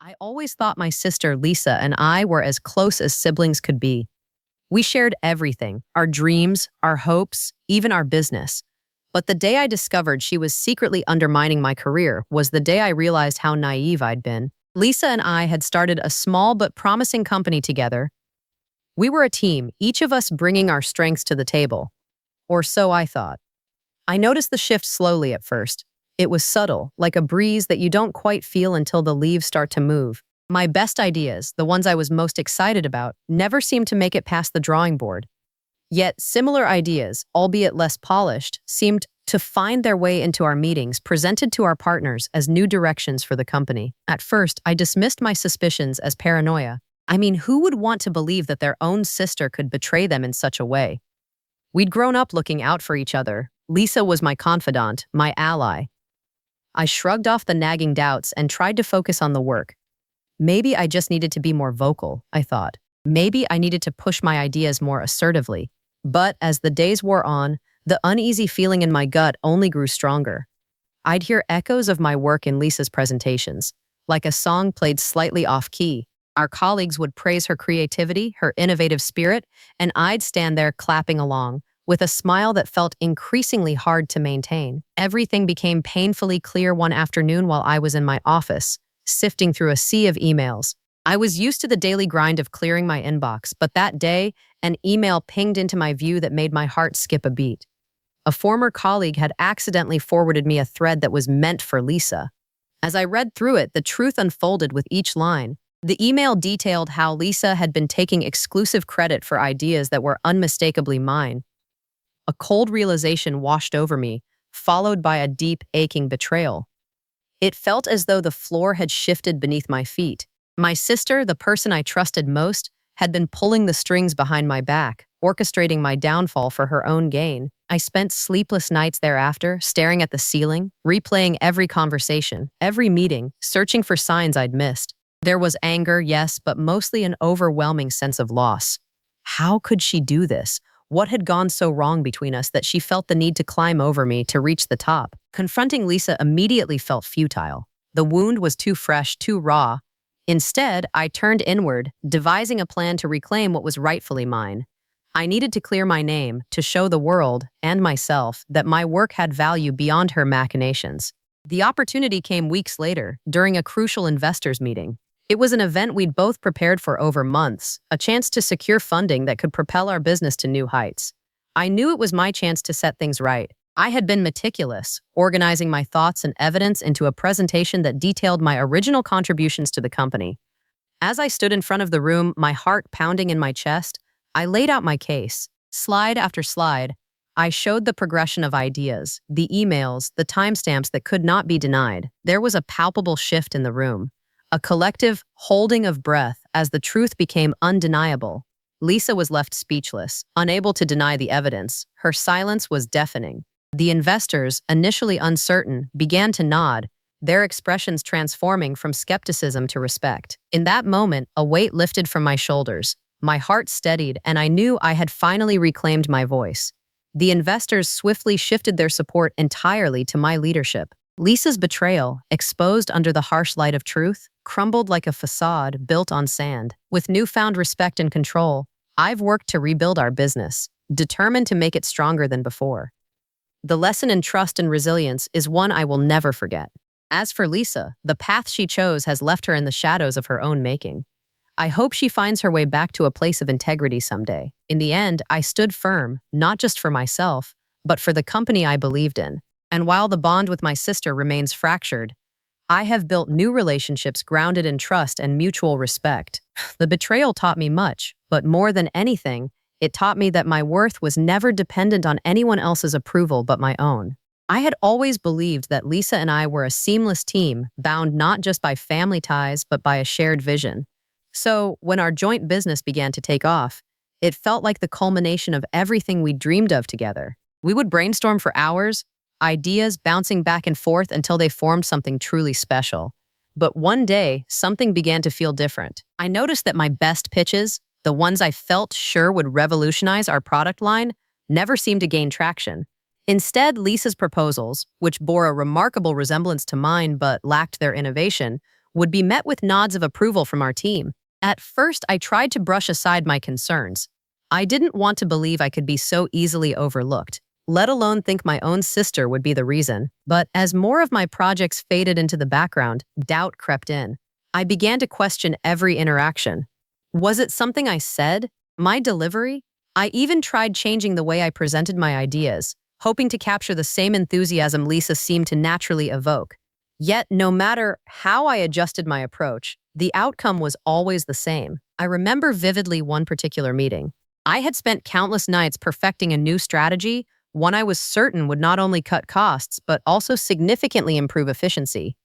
I always thought my sister Lisa and I were as close as siblings could be. We shared everything, our dreams, our hopes, even our business. But the day I discovered she was secretly undermining my career was the day I realized how naive I'd been. Lisa and I had started a small but promising company together. We were a team, each of us bringing our strengths to the table. Or so I thought. I noticed the shift slowly at first. It was subtle, like a breeze that you don't quite feel until the leaves start to move. My best ideas, the ones I was most excited about, never seemed to make it past the drawing board. Yet similar ideas, albeit less polished, seemed to find their way into our meetings, presented to our partners as new directions for the company. At first, I dismissed my suspicions as paranoia. I mean, who would want to believe that their own sister could betray them in such a way? We'd grown up looking out for each other. Lisa was my confidant, my ally. I shrugged off the nagging doubts and tried to focus on the work. Maybe I just needed to be more vocal, I thought. Maybe I needed to push my ideas more assertively. But as the days wore on, the uneasy feeling in my gut only grew stronger. I'd hear echoes of my work in Lisa's presentations, like a song played slightly off-key. Our colleagues would praise her creativity, her innovative spirit, and I'd stand there clapping along, with a smile that felt increasingly hard to maintain. Everything became painfully clear one afternoon while I was in my office, sifting through a sea of emails. I was used to the daily grind of clearing my inbox, but that day, an email pinged into my view that made my heart skip a beat. A former colleague had accidentally forwarded me a thread that was meant for Lisa. As I read through it, the truth unfolded with each line. The email detailed how Lisa had been taking exclusive credit for ideas that were unmistakably mine. A cold realization washed over me, followed by a deep, aching betrayal. It felt as though the floor had shifted beneath my feet. My sister, the person I trusted most, had been pulling the strings behind my back, orchestrating my downfall for her own gain. I spent sleepless nights thereafter, staring at the ceiling, replaying every conversation, every meeting, searching for signs I'd missed. There was anger, yes, but mostly an overwhelming sense of loss. How could she do this? What had gone so wrong between us that she felt the need to climb over me to reach the top? Confronting Lisa immediately felt futile. The wound was too fresh, too raw. Instead, I turned inward, devising a plan to reclaim what was rightfully mine. I needed to clear my name, to show the world, and myself, that my work had value beyond her machinations. The opportunity came weeks later, during a crucial investors meeting. It was an event we'd both prepared for over months, a chance to secure funding that could propel our business to new heights. I knew it was my chance to set things right. I had been meticulous, organizing my thoughts and evidence into a presentation that detailed my original contributions to the company. As I stood in front of the room, my heart pounding in my chest, I laid out my case. Slide after slide, I showed the progression of ideas, the emails, the timestamps that could not be denied. There was a palpable shift in the room. A collective holding of breath as the truth became undeniable. Lisa was left speechless, unable to deny the evidence. Her silence was deafening. The investors, initially uncertain, began to nod, their expressions transforming from skepticism to respect. In that moment, a weight lifted from my shoulders. My heart steadied, and I knew I had finally reclaimed my voice. The investors swiftly shifted their support entirely to my leadership. Lisa's betrayal, exposed under the harsh light of truth, crumbled like a facade built on sand. With newfound respect and control, I've worked to rebuild our business, determined to make it stronger than before. The lesson in trust and resilience is one I will never forget. As for Lisa, the path she chose has left her in the shadows of her own making. I hope she finds her way back to a place of integrity someday. In the end, I stood firm, not just for myself, but for the company I believed in. And while the bond with my sister remains fractured, I have built new relationships grounded in trust and mutual respect. The betrayal taught me much, but more than anything, it taught me that my worth was never dependent on anyone else's approval but my own. I had always believed that Lisa and I were a seamless team, bound not just by family ties but by a shared vision. So, when our joint business began to take off, it felt like the culmination of everything we dreamed of together. We would brainstorm for hours, ideas bouncing back and forth until they formed something truly special. But one day, something began to feel different. I noticed that my best pitches, the ones I felt sure would revolutionize our product line, never seemed to gain traction. Instead, Lisa's proposals, which bore a remarkable resemblance to mine but lacked their innovation, would be met with nods of approval from our team. At first, I tried to brush aside my concerns. I didn't want to believe I could be so easily overlooked, let alone think my own sister would be the reason. But as more of my projects faded into the background, doubt crept in. I began to question every interaction. Was it something I said? My delivery? I even tried changing the way I presented my ideas, hoping to capture the same enthusiasm Lisa seemed to naturally evoke. Yet, no matter how I adjusted my approach, the outcome was always the same. I remember vividly one particular meeting. I had spent countless nights perfecting a new strategy, one I was certain would not only cut costs, but also significantly improve efficiency.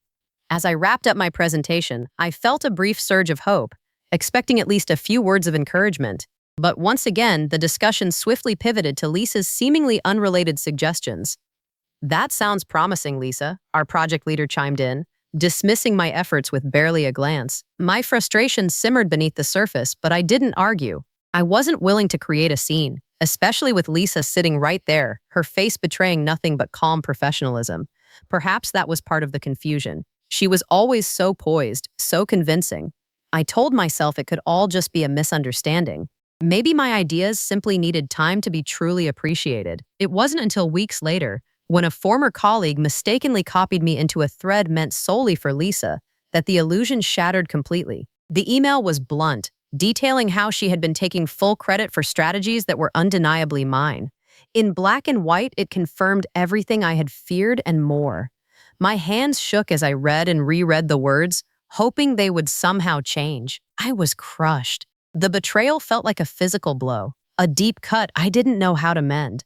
As I wrapped up my presentation, I felt a brief surge of hope, expecting at least a few words of encouragement. But once again, the discussion swiftly pivoted to Lisa's seemingly unrelated suggestions. "That sounds promising, Lisa," our project leader chimed in, dismissing my efforts with barely a glance. My frustration simmered beneath the surface, but I didn't argue. I wasn't willing to create a scene, especially with Lisa sitting right there, her face betraying nothing but calm professionalism. Perhaps that was part of the confusion. She was always so poised, so convincing. I told myself it could all just be a misunderstanding. Maybe my ideas simply needed time to be truly appreciated. It wasn't until weeks later, when a former colleague mistakenly copied me into a thread meant solely for Lisa, that the illusion shattered completely. The email was blunt, detailing how she had been taking full credit for strategies that were undeniably mine. In black and white, it confirmed everything I had feared and more. My hands shook as I read and reread the words, hoping they would somehow change. I was crushed. The betrayal felt like a physical blow, a deep cut I didn't know how to mend.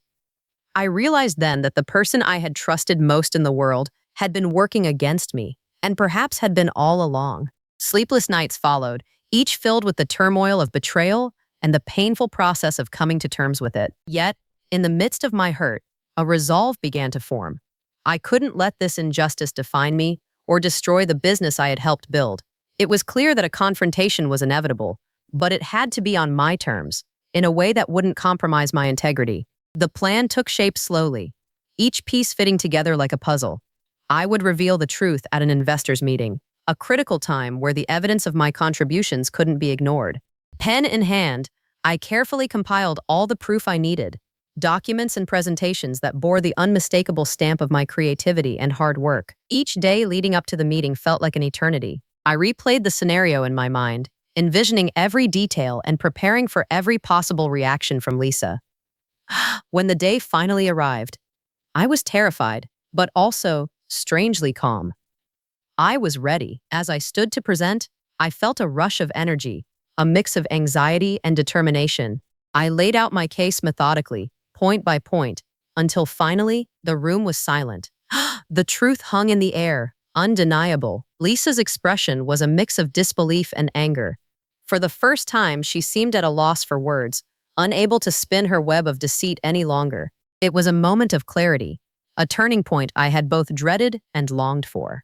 I realized then that the person I had trusted most in the world had been working against me, and perhaps had been all along. Sleepless nights followed, each filled with the turmoil of betrayal and the painful process of coming to terms with it. Yet, in the midst of my hurt, a resolve began to form. I couldn't let this injustice define me or destroy the business I had helped build. It was clear that a confrontation was inevitable, but it had to be on my terms, in a way that wouldn't compromise my integrity. The plan took shape slowly, each piece fitting together like a puzzle. I would reveal the truth at an investors' meeting, a critical time where the evidence of my contributions couldn't be ignored. Pen in hand, I carefully compiled all the proof I needed, documents and presentations that bore the unmistakable stamp of my creativity and hard work. Each day leading up to the meeting felt like an eternity. I replayed the scenario in my mind, envisioning every detail and preparing for every possible reaction from Lisa. When the day finally arrived, I was terrified, but also strangely calm. I was ready. As I stood to present, I felt a rush of energy, a mix of anxiety and determination. I laid out my case methodically, point by point, until finally the room was silent. The truth hung in the air, undeniable. Lisa's expression was a mix of disbelief and anger. For the first time, she seemed at a loss for words, unable to spin her web of deceit any longer. It was a moment of clarity, a turning point I had both dreaded and longed for.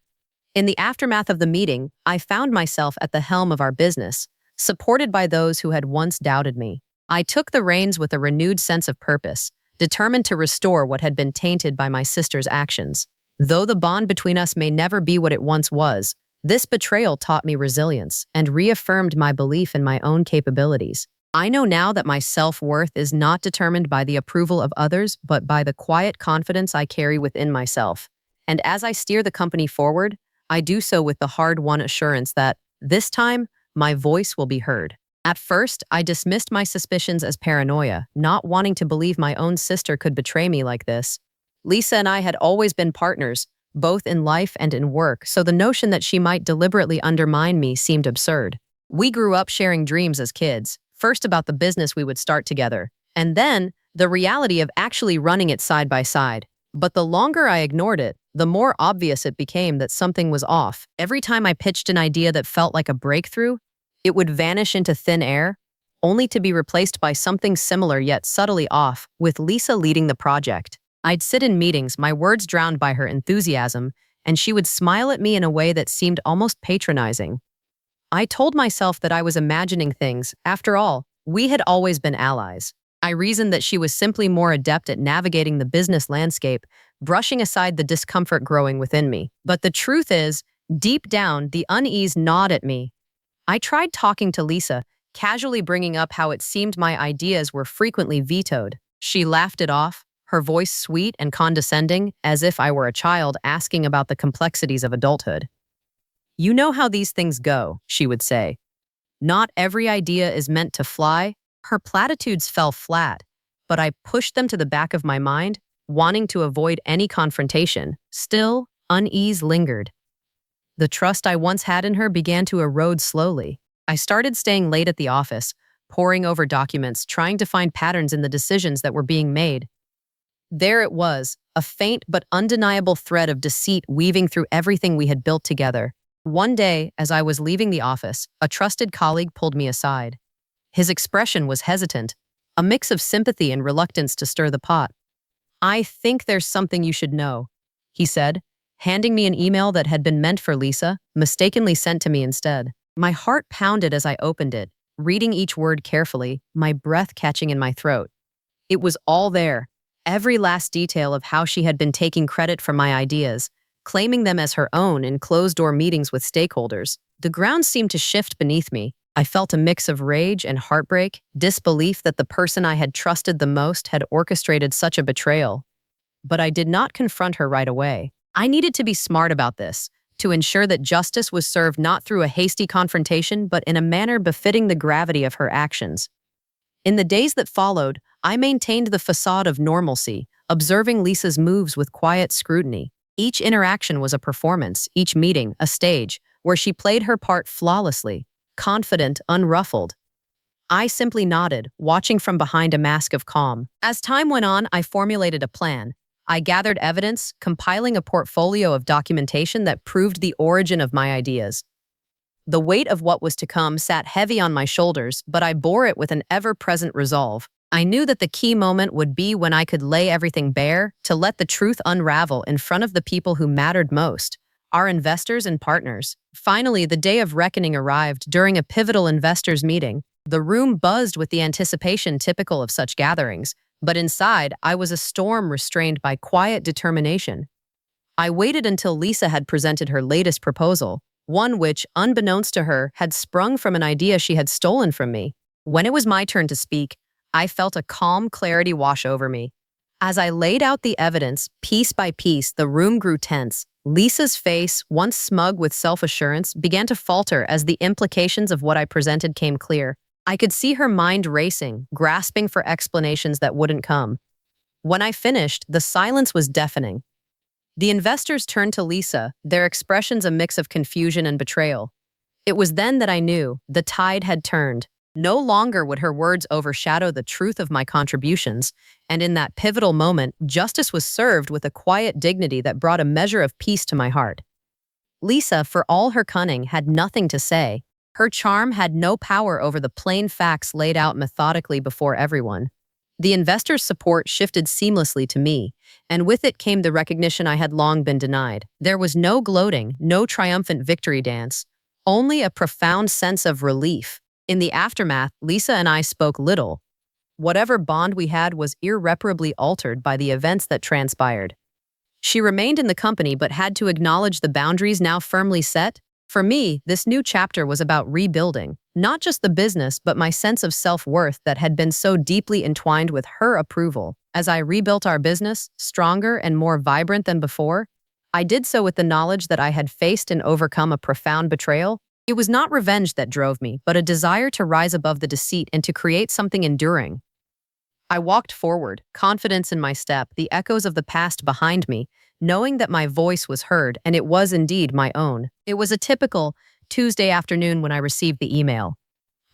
In the aftermath of the meeting, I found myself at the helm of our business, supported by those who had once doubted me. I took the reins with a renewed sense of purpose, determined to restore what had been tainted by my sister's actions. Though the bond between us may never be what it once was, this betrayal taught me resilience and reaffirmed my belief in my own capabilities. I know now that my self-worth is not determined by the approval of others, but by the quiet confidence I carry within myself. And as I steer the company forward, I do so with the hard-won assurance that, this time, my voice will be heard. At first, I dismissed my suspicions as paranoia, not wanting to believe my own sister could betray me like this. Lisa and I had always been partners, both in life and in work, so the notion that she might deliberately undermine me seemed absurd. We grew up sharing dreams as kids, first about the business we would start together, and then the reality of actually running it side by side. But the longer I ignored it, the more obvious it became that something was off. Every time I pitched an idea that felt like a breakthrough, it would vanish into thin air, only to be replaced by something similar yet subtly off, with Lisa leading the project. I'd sit in meetings, my words drowned by her enthusiasm, and she would smile at me in a way that seemed almost patronizing. I told myself that I was imagining things. After all, we had always been allies. I reasoned that she was simply more adept at navigating the business landscape, brushing aside the discomfort growing within me. But the truth is, Deep down, the unease gnawed at me. I tried talking to Lisa, casually bringing up how it seemed my ideas were frequently vetoed. She laughed it off, her voice sweet and condescending, as if I were a child asking about the complexities of adulthood. "You know how these things go," she would say. "Not every idea is meant to fly." Her platitudes fell flat, but I pushed them to the back of my mind, wanting to avoid any confrontation. Still, unease lingered. The trust I once had in her began to erode slowly. I started staying late at the office, poring over documents, trying to find patterns in the decisions that were being made. There it was, a faint but undeniable thread of deceit weaving through everything we had built together. One day, as I was leaving the office, a trusted colleague pulled me aside. His expression was hesitant, a mix of sympathy and reluctance to stir the pot. "I think there's something you should know," he said, handing me an email that had been meant for Lisa, mistakenly sent to me instead. My heart pounded as I opened it, reading each word carefully, my breath catching in my throat. It was all there, every last detail of how she had been taking credit for my ideas, claiming them as her own in closed-door meetings with stakeholders. The ground seemed to shift beneath me. I felt a mix of rage and heartbreak, disbelief that the person I had trusted the most had orchestrated such a betrayal. But I did not confront her right away. I needed to be smart about this, to ensure that justice was served not through a hasty confrontation, but in a manner befitting the gravity of her actions. In the days that followed, I maintained the facade of normalcy, observing Lisa's moves with quiet scrutiny. Each interaction was a performance, each meeting a stage, where she played her part flawlessly, confident, unruffled. I simply nodded, watching from behind a mask of calm. As time went on, I formulated a plan. I gathered evidence, compiling a portfolio of documentation that proved the origin of my ideas. The weight of what was to come sat heavy on my shoulders, but I bore it with an ever-present resolve. I knew that the key moment would be when I could lay everything bare, to let the truth unravel in front of the people who mattered most, our investors and partners. Finally, the day of reckoning arrived during a pivotal investors meeting. The room buzzed with the anticipation typical of such gatherings, but inside, I was a storm restrained by quiet determination. I waited until Lisa had presented her latest proposal, one which, unbeknownst to her, had sprung from an idea she had stolen from me. When it was my turn to speak, I felt a calm clarity wash over me. As I laid out the evidence, piece by piece, the room grew tense. Lisa's face, once smug with self-assurance, began to falter as the implications of what I presented came clear. I could see her mind racing, grasping for explanations that wouldn't come. When I finished, the silence was deafening. The investors turned to Lisa, their expressions a mix of confusion and betrayal. It was then that I knew the tide had turned. No longer would her words overshadow the truth of my contributions, and in that pivotal moment, justice was served with a quiet dignity that brought a measure of peace to my heart. Lisa, for all her cunning, had nothing to say. Her charm had no power over the plain facts laid out methodically before everyone. The investors' support shifted seamlessly to me, and with it came the recognition I had long been denied. There was no gloating, no triumphant victory dance, only a profound sense of relief. In the aftermath, Lisa and I spoke little. Whatever bond we had was irreparably altered by the events that transpired. She remained in the company but had to acknowledge the boundaries now firmly set. For me, this new chapter was about rebuilding, not just the business but my sense of self-worth that had been so deeply entwined with her approval. As I rebuilt our business, stronger and more vibrant than before, I did so with the knowledge that I had faced and overcome a profound betrayal. It was not revenge that drove me, but a desire to rise above the deceit and to create something enduring. I walked forward, confidence in my step, the echoes of the past behind me, knowing that my voice was heard, and it was indeed my own. It was a typical Tuesday afternoon when I received the email.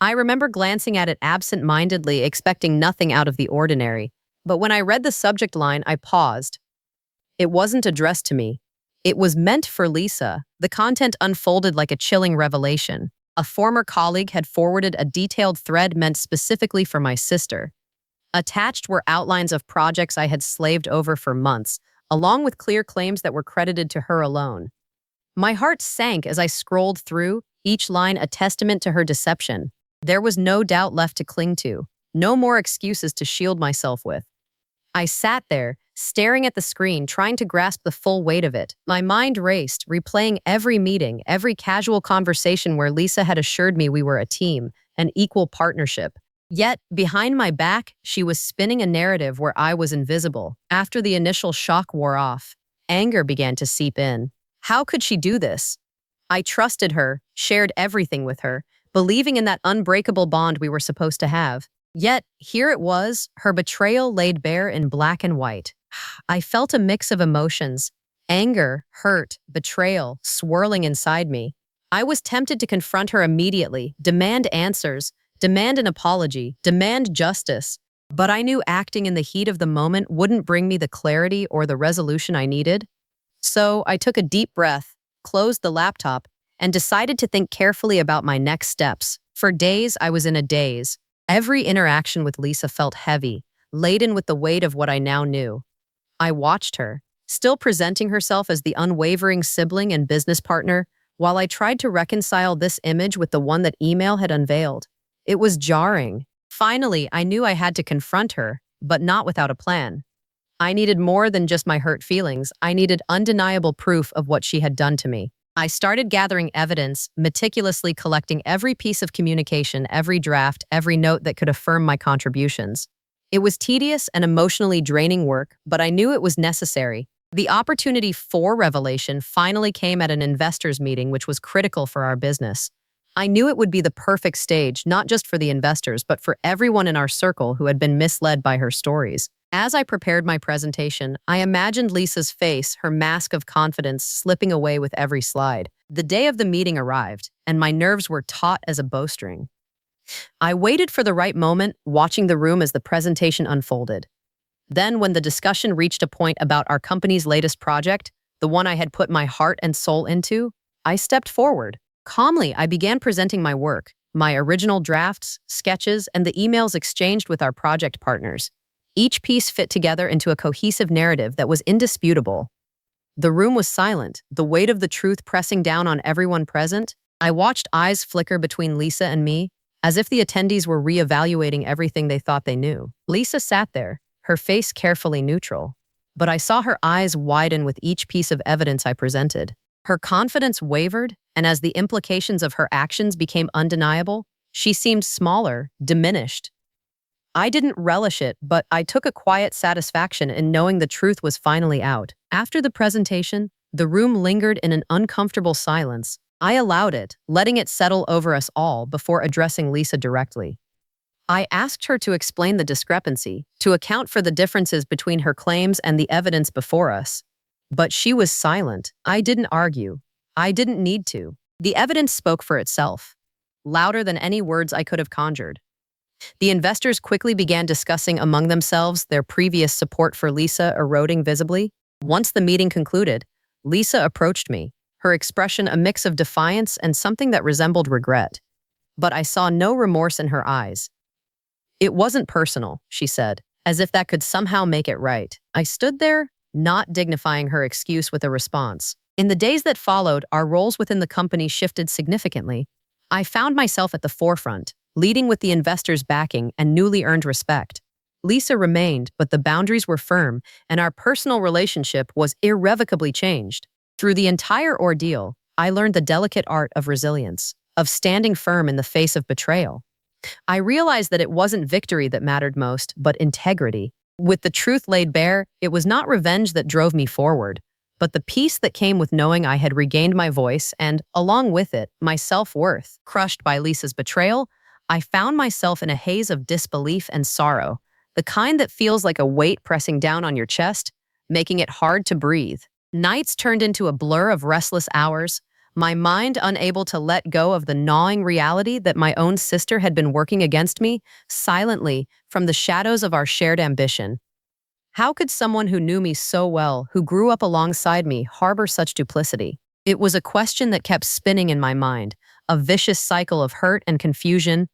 I remember glancing at it absent-mindedly, expecting nothing out of the ordinary. But when I read the subject line, I paused. It wasn't addressed to me. It was meant for Lisa. The content unfolded like a chilling revelation. A former colleague had forwarded a detailed thread meant specifically for my sister. Attached were outlines of projects I had slaved over for months, along with clear claims that were credited to her alone. My heart sank as I scrolled through, each line a testament to her deception. There was no doubt left to cling to, no more excuses to shield myself with. I sat there, staring at the screen, trying to grasp the full weight of it. My mind raced, replaying every meeting, every casual conversation where Lisa had assured me we were a team, an equal partnership. Yet, behind my back, she was spinning a narrative where I was invisible. After the initial shock wore off, anger began to seep in. How could she do this? I trusted her, shared everything with her, believing in that unbreakable bond we were supposed to have. Yet, here it was, her betrayal laid bare in black and white. I felt a mix of emotions, anger, hurt, betrayal, swirling inside me. I was tempted to confront her immediately, demand answers, demand an apology, demand justice. But I knew acting in the heat of the moment wouldn't bring me the clarity or the resolution I needed. So I took a deep breath, closed the laptop, and decided to think carefully about my next steps. For days, I was in a daze. Every interaction with Lisa felt heavy, laden with the weight of what I now knew. I watched her, still presenting herself as the unwavering sibling and business partner, while I tried to reconcile this image with the one that email had unveiled. It was jarring. Finally, I knew I had to confront her, but not without a plan. I needed more than just my hurt feelings. I needed undeniable proof of what she had done to me. I started gathering evidence, meticulously collecting every piece of communication, every draft, every note that could affirm my contributions. It was tedious and emotionally draining work, but I knew it was necessary. The opportunity for revelation finally came at an investors' meeting, which was critical for our business. I knew it would be the perfect stage, not just for the investors, but for everyone in our circle who had been misled by her stories. As I prepared my presentation, I imagined Lisa's face, her mask of confidence, slipping away with every slide. The day of the meeting arrived, and my nerves were taut as a bowstring. I waited for the right moment, watching the room as the presentation unfolded. Then, when the discussion reached a point about our company's latest project, the one I had put my heart and soul into, I stepped forward. Calmly, I began presenting my work, my original drafts, sketches, and the emails exchanged with our project partners. Each piece fit together into a cohesive narrative that was indisputable. The room was silent, the weight of the truth pressing down on everyone present. I watched eyes flicker between Lisa and me, as if the attendees were reevaluating everything they thought they knew. Lisa sat there, her face carefully neutral, but I saw her eyes widen with each piece of evidence I presented. Her confidence wavered, and as the implications of her actions became undeniable, she seemed smaller, diminished. I didn't relish it, but I took a quiet satisfaction in knowing the truth was finally out. After the presentation, the room lingered in an uncomfortable silence. I allowed it, letting it settle over us all before addressing Lisa directly. I asked her to explain the discrepancy, to account for the differences between her claims and the evidence before us. But she was silent. I didn't argue. I didn't need to. The evidence spoke for itself, louder than any words I could have conjured. The investors quickly began discussing among themselves, their previous support for Lisa eroding visibly. Once the meeting concluded, Lisa approached me, her expression a mix of defiance and something that resembled regret. But I saw no remorse in her eyes. "It wasn't personal," she said, as if that could somehow make it right. I stood there, not dignifying her excuse with a response. In the days that followed, our roles within the company shifted significantly. I found myself at the forefront, leading with the investors' backing and newly earned respect. Lisa remained, but the boundaries were firm, and our personal relationship was irrevocably changed. Through the entire ordeal, I learned the delicate art of resilience, of standing firm in the face of betrayal. I realized that it wasn't victory that mattered most, but integrity. With the truth laid bare, it was not revenge that drove me forward, but the peace that came with knowing I had regained my voice and, along with it, my self-worth. Crushed by Lisa's betrayal, I found myself in a haze of disbelief and sorrow, the kind that feels like a weight pressing down on your chest, making it hard to breathe. Nights turned into a blur of restless hours, my mind unable to let go of the gnawing reality that my own sister had been working against me, silently, from the shadows of our shared ambition. How could someone who knew me so well, who grew up alongside me, harbor such duplicity? It was a question that kept spinning in my mind, a vicious cycle of hurt and confusion.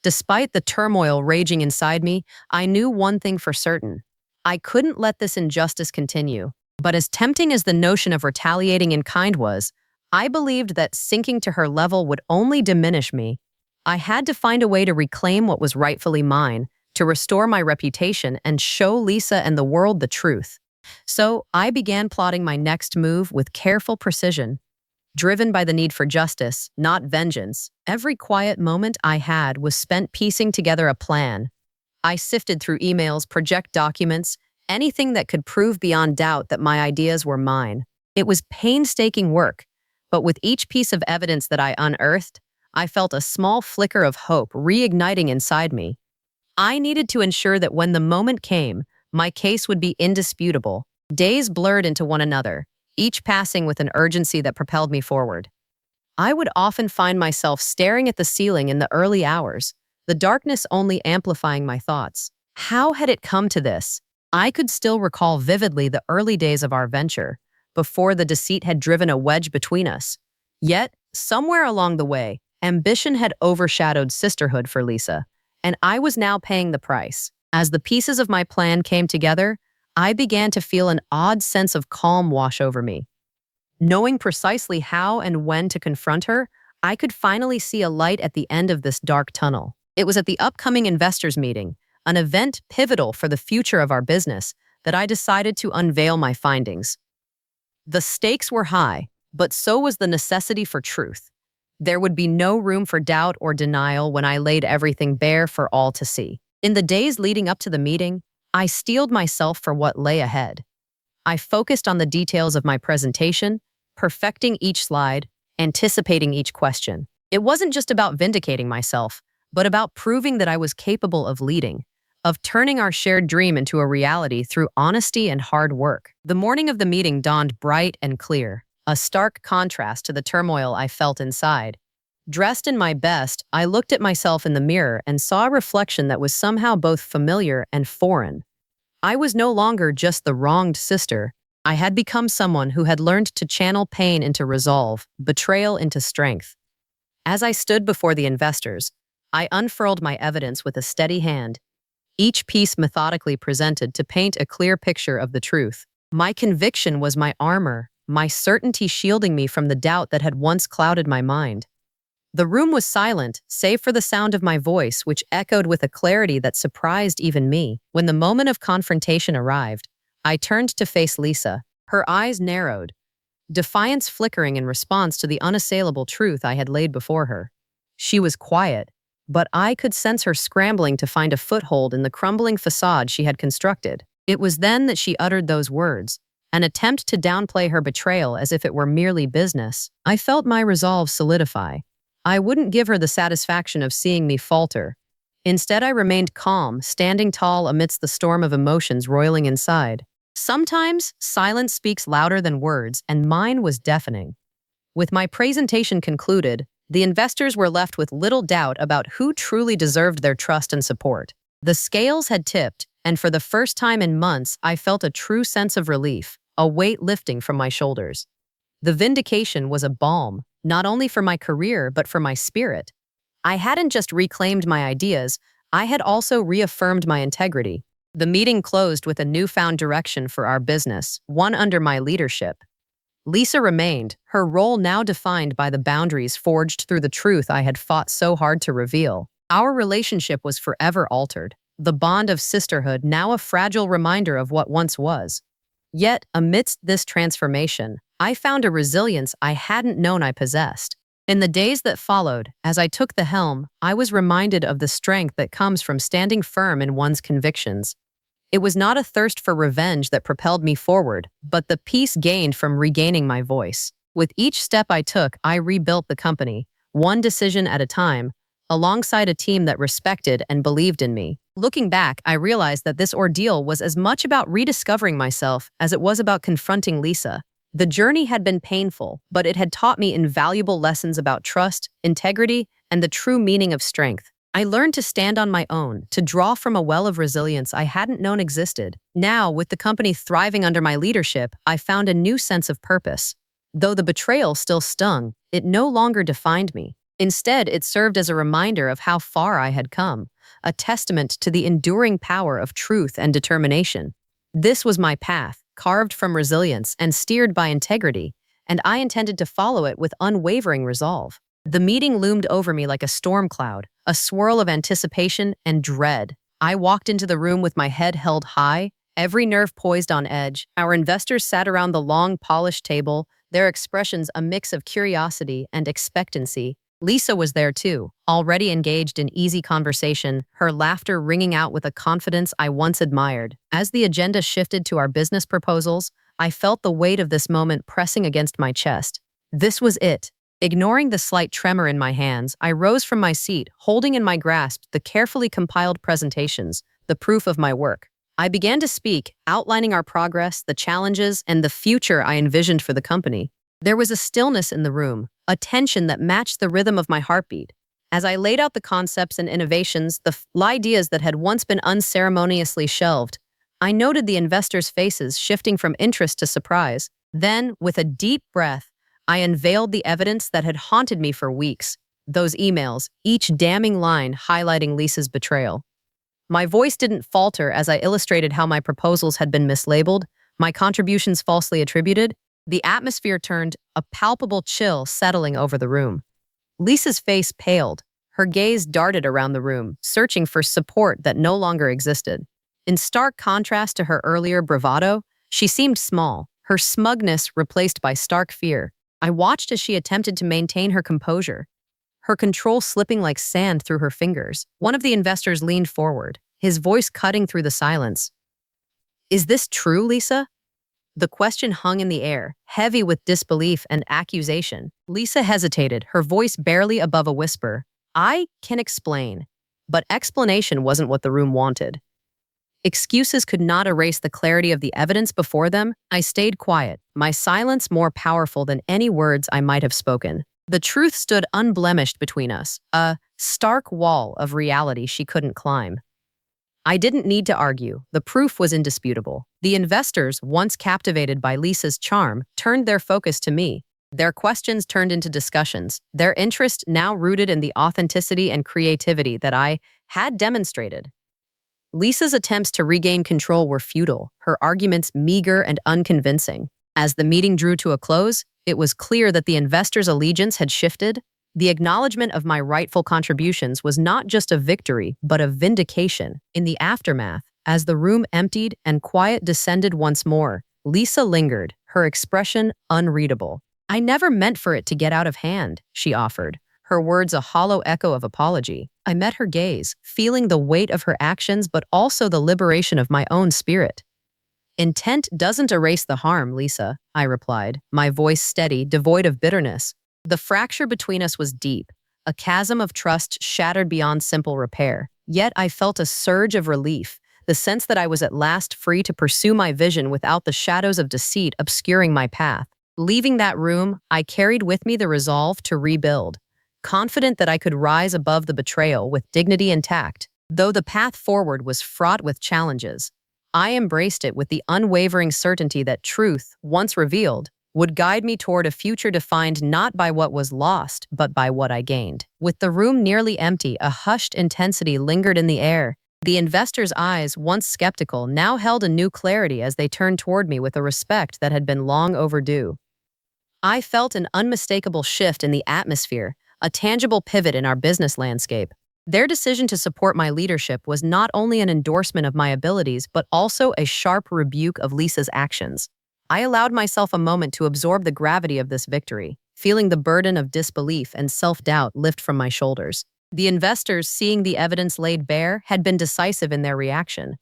Despite the turmoil raging inside me, I knew one thing for certain. I couldn't let this injustice continue. But as tempting as the notion of retaliating in kind was, I believed that sinking to her level would only diminish me. I had to find a way to reclaim what was rightfully mine, to restore my reputation and show Lisa and the world the truth. So I began plotting my next move with careful precision, driven by the need for justice, not vengeance. Every quiet moment I had was spent piecing together a plan. I sifted through emails, project documents, anything that could prove beyond doubt that my ideas were mine. It was painstaking work, but with each piece of evidence that I unearthed, I felt a small flicker of hope reigniting inside me. I needed to ensure that when the moment came, my case would be indisputable. Days blurred into one another, each passing with an urgency that propelled me forward. I would often find myself staring at the ceiling in the early hours, the darkness only amplifying my thoughts. How had it come to this? I could still recall vividly the early days of our venture, before the deceit had driven a wedge between us. Yet, somewhere along the way, ambition had overshadowed sisterhood for Lisa, and I was now paying the price. As the pieces of my plan came together, I began to feel an odd sense of calm wash over me. Knowing precisely how and when to confront her, I could finally see a light at the end of this dark tunnel. It was at the upcoming investors meeting, an event pivotal for the future of our business, that I decided to unveil my findings. The stakes were high, but so was the necessity for truth. There would be no room for doubt or denial when I laid everything bare for all to see. In the days leading up to the meeting, I steeled myself for what lay ahead. I focused on the details of my presentation, perfecting each slide, anticipating each question. It wasn't just about vindicating myself, but about proving that I was capable of leading, of turning our shared dream into a reality through honesty and hard work. The morning of the meeting dawned bright and clear, a stark contrast to the turmoil I felt inside. Dressed in my best, I looked at myself in the mirror and saw a reflection that was somehow both familiar and foreign. I was no longer just the wronged sister. I had become someone who had learned to channel pain into resolve, betrayal into strength. As I stood before the investors, I unfurled my evidence with a steady hand, each piece methodically presented to paint a clear picture of the truth. My conviction was my armor, my certainty shielding me from the doubt that had once clouded my mind. The room was silent, save for the sound of my voice, which echoed with a clarity that surprised even me. When the moment of confrontation arrived, I turned to face Lisa. Her eyes narrowed, defiance flickering in response to the unassailable truth I had laid before her. She was quiet, but I could sense her scrambling to find a foothold in the crumbling facade she had constructed. It was then that she uttered those words, an attempt to downplay her betrayal as if it were merely business. I felt my resolve solidify. I wouldn't give her the satisfaction of seeing me falter. Instead, I remained calm, standing tall amidst the storm of emotions roiling inside. Sometimes, silence speaks louder than words, and mine was deafening. With my presentation concluded, the investors were left with little doubt about who truly deserved their trust and support. The scales had tipped, and for the first time in months, I felt a true sense of relief, a weight lifting from my shoulders. The vindication was a balm, not only for my career, but for my spirit. I hadn't just reclaimed my ideas, I had also reaffirmed my integrity. The meeting closed with a newfound direction for our business, one under my leadership. Lisa remained, her role now defined by the boundaries forged through the truth I had fought so hard to reveal. Our relationship was forever altered, the bond of sisterhood now a fragile reminder of what once was. Yet, amidst this transformation, I found a resilience I hadn't known I possessed. In the days that followed, as I took the helm, I was reminded of the strength that comes from standing firm in one's convictions. It was not a thirst for revenge that propelled me forward, but the peace gained from regaining my voice. With each step I took, I rebuilt the company, one decision at a time, alongside a team that respected and believed in me. Looking back, I realized that this ordeal was as much about rediscovering myself as it was about confronting Lisa. The journey had been painful, but it had taught me invaluable lessons about trust, integrity, and the true meaning of strength. I learned to stand on my own, to draw from a well of resilience I hadn't known existed. Now, with the company thriving under my leadership, I found a new sense of purpose. Though the betrayal still stung, it no longer defined me. Instead, it served as a reminder of how far I had come, a testament to the enduring power of truth and determination. This was my path, carved from resilience and steered by integrity, and I intended to follow it with unwavering resolve. The meeting loomed over me like a storm cloud, a swirl of anticipation and dread. I walked into the room with my head held high, every nerve poised on edge. Our investors sat around the long, polished table, their expressions a mix of curiosity and expectancy. Lisa was there too, already engaged in easy conversation, her laughter ringing out with a confidence I once admired. As the agenda shifted to our business proposals, I felt the weight of this moment pressing against my chest. This was it. Ignoring the slight tremor in my hands, I rose from my seat, holding in my grasp the carefully compiled presentations, the proof of my work. I began to speak, outlining our progress, the challenges, and the future I envisioned for the company. There was a stillness in the room, a tension that matched the rhythm of my heartbeat. As I laid out the concepts and innovations, the ideas that had once been unceremoniously shelved, I noted the investors' faces shifting from interest to surprise. Then, with a deep breath, I unveiled the evidence that had haunted me for weeks. Those emails, each damning line highlighting Lisa's betrayal. My voice didn't falter as I illustrated how my proposals had been mislabeled, my contributions falsely attributed. The atmosphere turned, a palpable chill settling over the room. Lisa's face paled. Her gaze darted around the room, searching for support that no longer existed. In stark contrast to her earlier bravado, she seemed small, her smugness replaced by stark fear. I watched as she attempted to maintain her composure, her control slipping like sand through her fingers. One of the investors leaned forward, his voice cutting through the silence. "Is this true, Lisa?" The question hung in the air, heavy with disbelief and accusation. Lisa hesitated, her voice barely above a whisper. "I can explain." But explanation wasn't what the room wanted. Excuses could not erase the clarity of the evidence before them. I stayed quiet, my silence more powerful than any words I might have spoken. The truth stood unblemished between us, a stark wall of reality she couldn't climb. I didn't need to argue. The proof was indisputable. The investors, once captivated by Lisa's charm, turned their focus to me. Their questions turned into discussions, their interest now rooted in the authenticity and creativity that I had demonstrated. Lisa's attempts to regain control were futile, her arguments meager and unconvincing. As the meeting drew to a close, it was clear that the investors' allegiance had shifted. The acknowledgement of my rightful contributions was not just a victory, but a vindication. In the aftermath, as the room emptied and quiet descended once more, Lisa lingered, her expression unreadable. "I never meant for it to get out of hand," she offered, her words a hollow echo of apology. I met her gaze, feeling the weight of her actions but also the liberation of my own spirit. "Intent doesn't erase the harm, Lisa," I replied, my voice steady, devoid of bitterness. The fracture between us was deep, a chasm of trust shattered beyond simple repair. Yet I felt a surge of relief, the sense that I was at last free to pursue my vision without the shadows of deceit obscuring my path. Leaving that room, I carried with me the resolve to rebuild, confident that I could rise above the betrayal with dignity intact. Though the path forward was fraught with challenges, I embraced it with the unwavering certainty that truth, once revealed, would guide me toward a future defined not by what was lost, but by what I gained. With the room nearly empty, a hushed intensity lingered in the air. The investors' eyes, once skeptical, now held a new clarity as they turned toward me with a respect that had been long overdue. I felt an unmistakable shift in the atmosphere, a tangible pivot in our business landscape. Their decision to support my leadership was not only an endorsement of my abilities, but also a sharp rebuke of Lisa's actions. I allowed myself a moment to absorb the gravity of this victory, feeling the burden of disbelief and self-doubt lift from my shoulders. The investors, seeing the evidence laid bare, had been decisive in their reaction.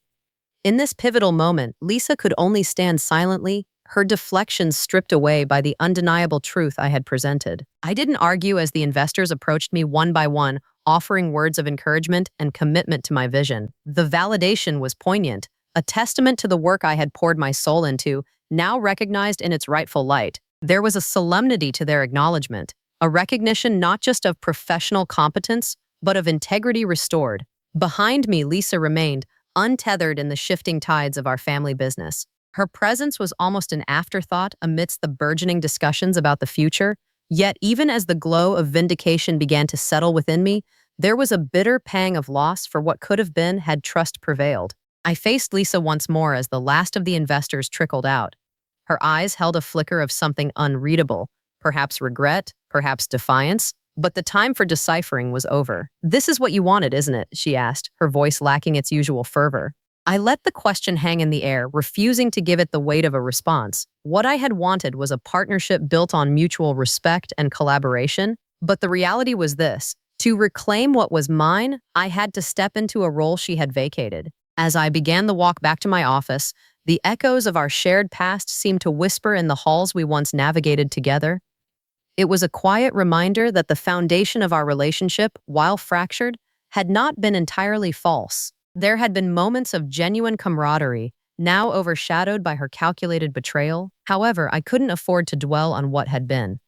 In this pivotal moment, Lisa could only stand silently, her deflections stripped away by the undeniable truth I had presented. I didn't argue as the investors approached me one by one, offering words of encouragement and commitment to my vision. The validation was poignant, a testament to the work I had poured my soul into, now recognized in its rightful light. There was a solemnity to their acknowledgement, a recognition not just of professional competence, but of integrity restored. Behind me, Lisa remained, untethered in the shifting tides of our family business. Her presence was almost an afterthought amidst the burgeoning discussions about the future. Yet even as the glow of vindication began to settle within me, there was a bitter pang of loss for what could have been had trust prevailed. I faced Lisa once more as the last of the investors trickled out. Her eyes held a flicker of something unreadable, perhaps regret, perhaps defiance. But the time for deciphering was over. "This is what you wanted, isn't it?" she asked, her voice lacking its usual fervor. I let the question hang in the air, refusing to give it the weight of a response. What I had wanted was a partnership built on mutual respect and collaboration, but the reality was this. To reclaim what was mine, I had to step into a role she had vacated. As I began the walk back to my office, the echoes of our shared past seemed to whisper in the halls we once navigated together. It was a quiet reminder that the foundation of our relationship, while fractured, had not been entirely false. There had been moments of genuine camaraderie, now overshadowed by her calculated betrayal. However, I couldn't afford to dwell on what had been.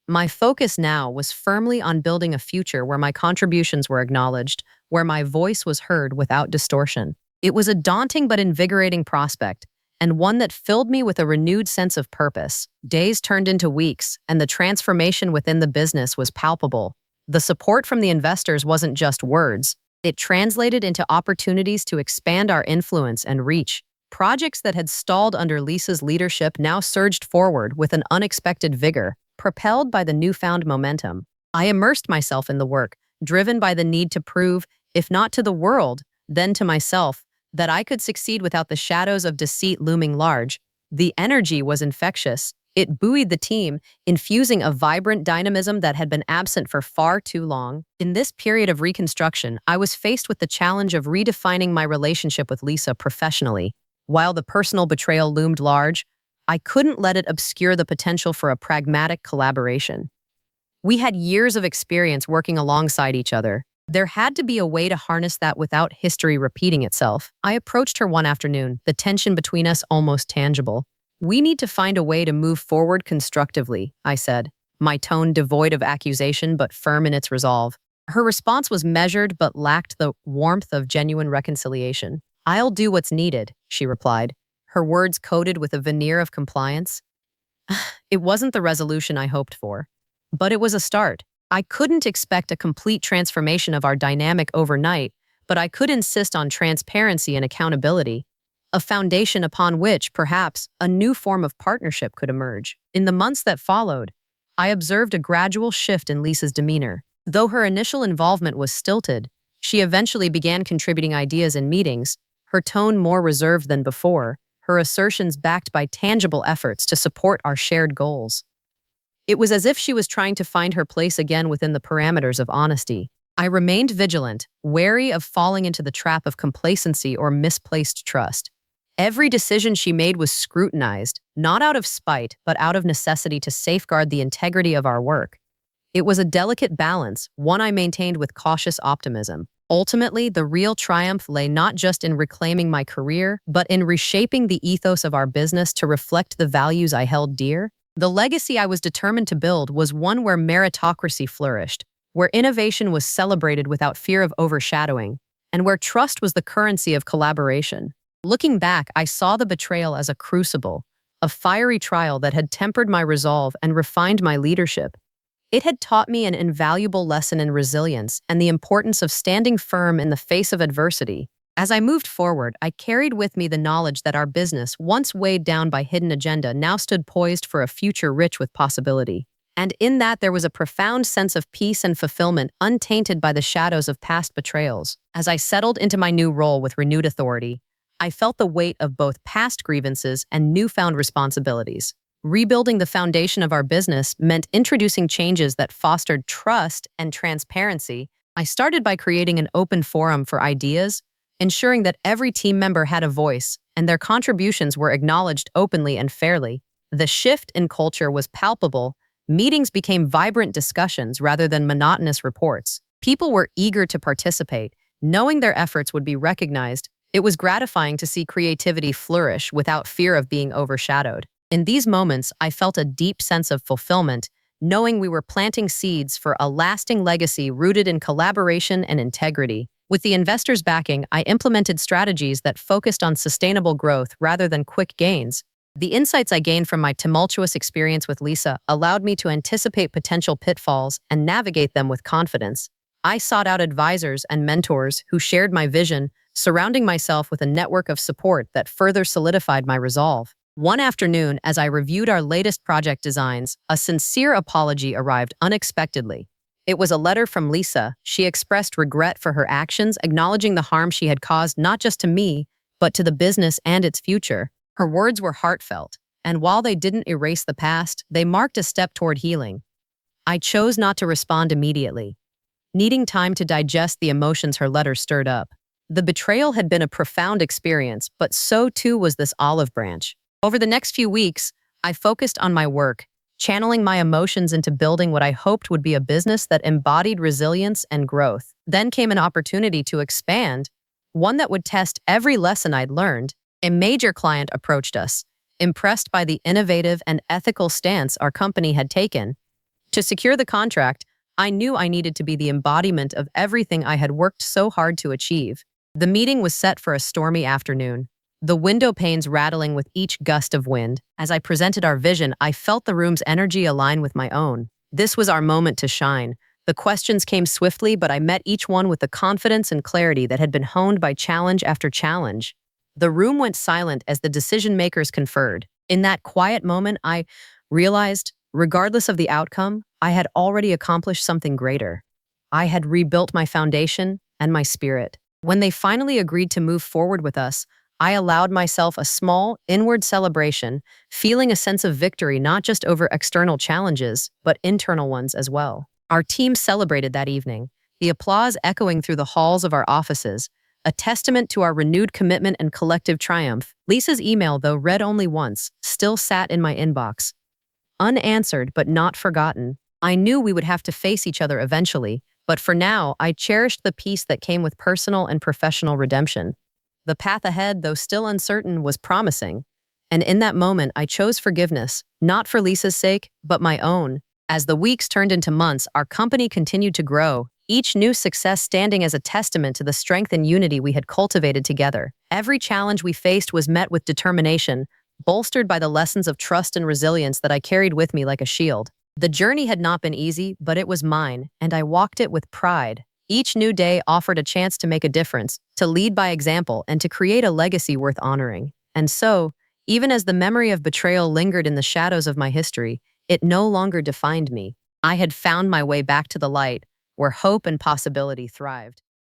My focus now was firmly on building a future where my contributions were acknowledged, where my voice was heard without distortion. It was a daunting but invigorating prospect, and one that filled me with a renewed sense of purpose. Days turned into weeks, and the transformation within the business was palpable. The support from the investors wasn't just words. It translated into opportunities to expand our influence and reach. Projects that had stalled under Lisa's leadership now surged forward with an unexpected vigor, propelled by the newfound momentum. I immersed myself in the work, driven by the need to prove, if not to the world, then to myself, that I could succeed without the shadows of deceit looming large. The energy was infectious. It buoyed the team, infusing a vibrant dynamism that had been absent for far too long. In this period of reconstruction, I was faced with the challenge of redefining my relationship with Lisa professionally. While the personal betrayal loomed large, I couldn't let it obscure the potential for a pragmatic collaboration. We had years of experience working alongside each other. There had to be a way to harness that without history repeating itself. I approached her one afternoon, the tension between us almost tangible. "We need to find a way to move forward constructively," I said, my tone devoid of accusation but firm in its resolve. Her response was measured but lacked the warmth of genuine reconciliation. "I'll do what's needed," she replied, her words coated with a veneer of compliance. It wasn't the resolution I hoped for, but it was a start. I couldn't expect a complete transformation of our dynamic overnight, but I could insist on transparency and accountability, a foundation upon which, perhaps, a new form of partnership could emerge. In the months that followed, I observed a gradual shift in Lisa's demeanor. Though her initial involvement was stilted, she eventually began contributing ideas in meetings, her tone more reserved than before, her assertions backed by tangible efforts to support our shared goals. It was as if she was trying to find her place again within the parameters of honesty. I remained vigilant, wary of falling into the trap of complacency or misplaced trust. Every decision she made was scrutinized, not out of spite, but out of necessity to safeguard the integrity of our work. It was a delicate balance, one I maintained with cautious optimism. Ultimately, the real triumph lay not just in reclaiming my career, but in reshaping the ethos of our business to reflect the values I held dear. The legacy I was determined to build was one where meritocracy flourished, where innovation was celebrated without fear of overshadowing, and where trust was the currency of collaboration. Looking back, I saw the betrayal as a crucible, a fiery trial that had tempered my resolve and refined my leadership. It had taught me an invaluable lesson in resilience and the importance of standing firm in the face of adversity. As I moved forward, I carried with me the knowledge that our business, once weighed down by hidden agenda, now stood poised for a future rich with possibility. And in that there was a profound sense of peace and fulfillment untainted by the shadows of past betrayals. As I settled into my new role with renewed authority, I felt the weight of both past grievances and newfound responsibilities. Rebuilding the foundation of our business meant introducing changes that fostered trust and transparency. I started by creating an open forum for ideas, ensuring that every team member had a voice and their contributions were acknowledged openly and fairly. The shift in culture was palpable. Meetings became vibrant discussions rather than monotonous reports. People were eager to participate, knowing their efforts would be recognized. It was gratifying to see creativity flourish without fear of being overshadowed. In these moments, I felt a deep sense of fulfillment, knowing we were planting seeds for a lasting legacy rooted in collaboration and integrity. With the investors' backing, I implemented strategies that focused on sustainable growth rather than quick gains. The insights I gained from my tumultuous experience with Lisa allowed me to anticipate potential pitfalls and navigate them with confidence. I sought out advisors and mentors who shared my vision, surrounding myself with a network of support that further solidified my resolve. One afternoon, as I reviewed our latest project designs, a sincere apology arrived unexpectedly. It was a letter from Lisa. She expressed regret for her actions, acknowledging the harm she had caused not just to me, but to the business and its future. Her words were heartfelt, and while they didn't erase the past, they marked a step toward healing. I chose not to respond immediately, needing time to digest the emotions her letter stirred up. The betrayal had been a profound experience, but so too was this olive branch. Over the next few weeks, I focused on my work, channeling my emotions into building what I hoped would be a business that embodied resilience and growth. Then came an opportunity to expand, one that would test every lesson I'd learned. A major client approached us, impressed by the innovative and ethical stance our company had taken. To secure the contract, I knew I needed to be the embodiment of everything I had worked so hard to achieve. The meeting was set for a stormy afternoon, the window panes rattling with each gust of wind. As I presented our vision, I felt the room's energy align with my own. This was our moment to shine. The questions came swiftly, but I met each one with the confidence and clarity that had been honed by challenge after challenge. The room went silent as the decision-makers conferred. In that quiet moment, I realized, regardless of the outcome, I had already accomplished something greater. I had rebuilt my foundation and my spirit. When they finally agreed to move forward with us, I allowed myself a small, inward celebration, feeling a sense of victory not just over external challenges, but internal ones as well. Our team celebrated that evening, the applause echoing through the halls of our offices, a testament to our renewed commitment and collective triumph. Lisa's email, though read only once, still sat in my inbox. Unanswered but not forgotten. I knew we would have to face each other eventually, but for now, I cherished the peace that came with personal and professional redemption. The path ahead, though still uncertain, was promising, and in that moment, I chose forgiveness, not for Lisa's sake, but my own. As the weeks turned into months, our company continued to grow, each new success standing as a testament to the strength and unity we had cultivated together. Every challenge we faced was met with determination, bolstered by the lessons of trust and resilience that I carried with me like a shield. The journey had not been easy, but it was mine, and I walked it with pride. Each new day offered a chance to make a difference, to lead by example, and to create a legacy worth honoring. And so, even as the memory of betrayal lingered in the shadows of my history, it no longer defined me. I had found my way back to the light, where hope and possibility thrived.